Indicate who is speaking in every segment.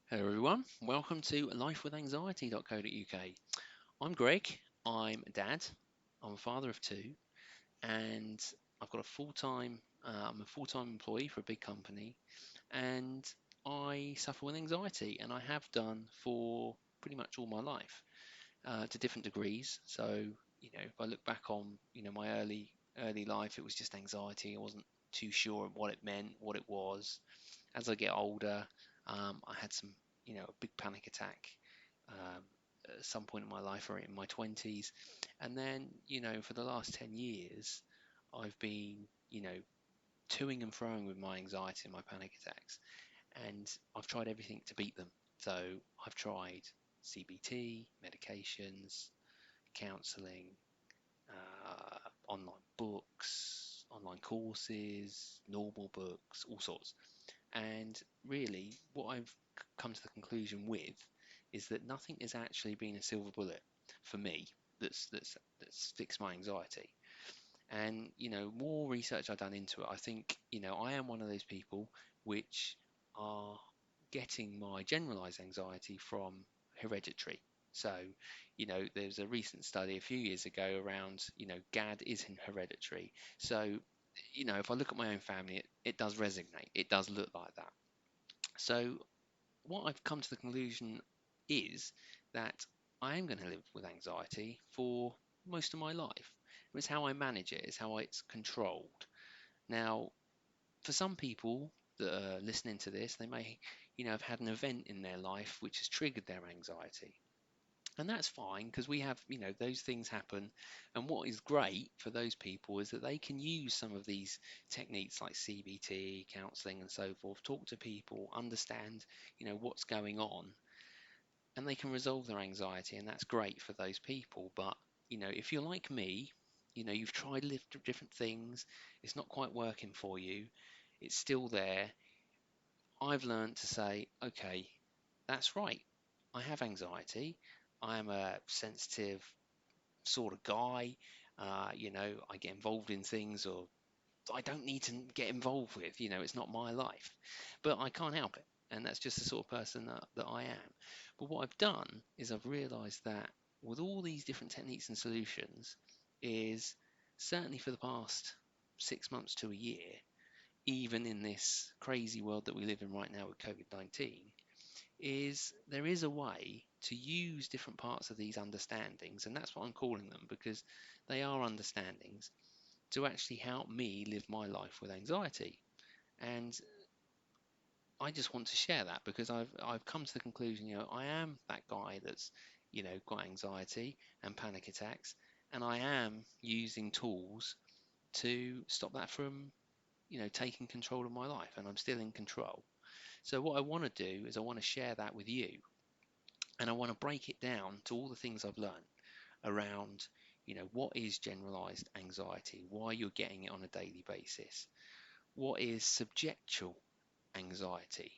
Speaker 1: Hello everyone, welcome to lifewithanxiety.co.uk. I'm Greg, I'm a dad, I'm a father of two, and I've got a I'm a full-time employee for a big company, and I suffer with anxiety, and I have done for pretty much all my life, to different degrees. So, if I look back on, my early life, it was just anxiety. I wasn't too sure what it meant, what it was. As I get older, I had a big panic attack um, at some point in my life, or in my 20s. And then, for the last 10 years, I've been, toing and froing with my anxiety and my panic attacks. And I've tried everything to beat them. So I've tried CBT, medications, counseling, online books, online courses, normal books, all sorts. And really, what I've come to the conclusion with is that nothing has actually been a silver bullet for me that's fixed my anxiety. And more research I've done into it, I think I am one of those people which are getting my generalized anxiety from hereditary. So, there's a recent study a few years ago around, GAD is in hereditary. So, if I look at my own family, it does resonate. It does look like that. So, what I've come to the conclusion is that I am going to live with anxiety for most of my life. It's how I manage it, it's how it's controlled. Now, for some people that are listening to this, they may, have had an event in their life which has triggered their anxiety. And that's fine because we have, those things happen. And what is great for those people is that they can use some of these techniques like CBT, counseling, and so forth, talk to people, understand, what's going on, and they can resolve their anxiety. And that's great for those people. But, if you're like me, you've tried different things, it's not quite working for you, it's still there. I've learned to say, okay, that's right. I have anxiety. I am a sensitive sort of guy. I get involved in things or I don't need to get involved with. It's not my life, but I can't help it. And that's just the sort of person that I am. But what I've done is I've realized that with all these different techniques and solutions, is certainly for the past 6 months to a year, even in this crazy world that we live in right now with COVID-19, is there is a way to use different parts of these understandings, and that's what I'm calling them because they are understandings to actually help me live my life with anxiety. And I just want to share that because I've come to the conclusion, I am that guy that's, got anxiety and panic attacks, and I am using tools to stop that from, taking control of my life, and I'm still in control. So what I want to do is I want to share that with you, and I want to break it down to all the things I've learned around, what is generalized anxiety, why you're getting it on a daily basis, what is subjectual anxiety,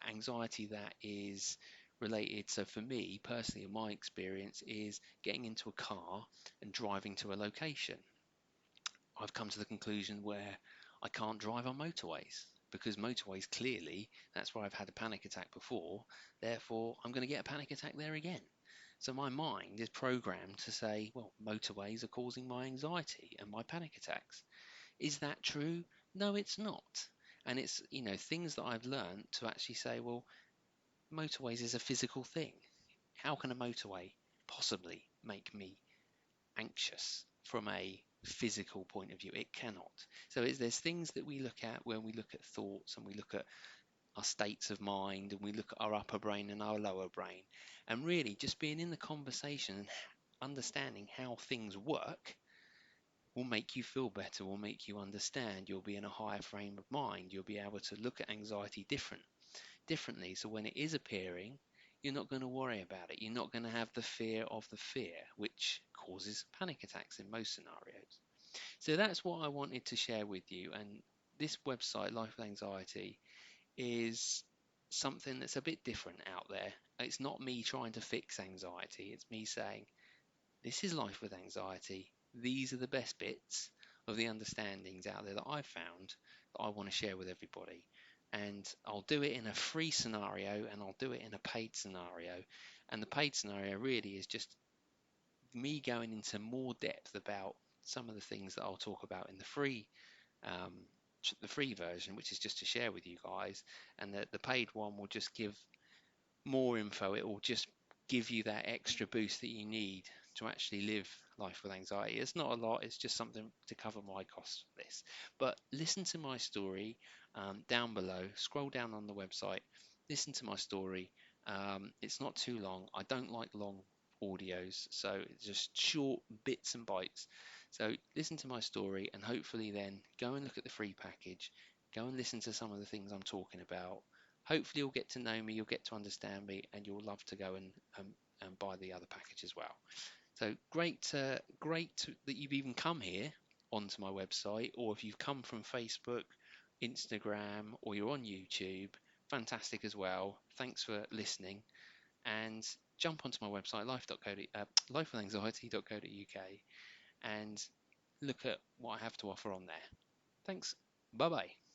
Speaker 1: anxiety that is related. So for me personally, in my experience, is getting into a car and driving to a location. I've come to the conclusion where I can't drive on motorways because motorways, clearly that's where I've had a panic attack before, therefore I'm going to get a panic attack there again. So my mind is programmed to say, well, motorways are causing my anxiety and my panic attacks. Is that true? No, it's not. And it's, things that I've learned to actually say, well, motorways is a physical thing. How can a motorway possibly make me anxious from a physical point of view? It cannot. So there's things that we look at when we look at thoughts and we look at our states of mind and we look at our upper brain and our lower brain. And really just being in the conversation and understanding how things work will make you feel better, will make you understand. You'll be in a higher frame of mind. You'll be able to look at anxiety differently. So when it is appearing, you're not going to worry about it. You're not going to have the fear of the fear, which causes panic attacks in most scenarios. So that's what I wanted to share with you. And this website, Life with Anxiety, is something that's a bit different out there. It's not me trying to fix anxiety. It's me saying, this is Life with Anxiety. These are the best bits of the understandings out there that I've found that I want to share with everybody. and I'll do it in a free scenario and I'll do it in a paid scenario. And the paid scenario really is just me going into more depth about some of the things that I'll talk about in um, the free version, which is just to share with you guys. And the paid one will just give more info. It will just give you that extra boost that you need to actually live life with anxiety. It's not a lot, it's just something to cover my costs for this. But listen to my story down below, scroll down on the website, listen to my story. It's not too long. I don't like long audios, so just short bits and bites. So listen to my story and hopefully then go and look at the free package, go and listen to some of the things I'm talking about. Hopefully you'll get to know me, you'll get to understand me, and you'll love to go and buy the other package as well. So great that you've even come here onto my website, or if you've come from Facebook, Instagram, or you're on YouTube, fantastic as well. Thanks for listening, and jump onto my website lifewithanxiety.co.uk and look at what I have to offer on there. Thanks. Bye bye.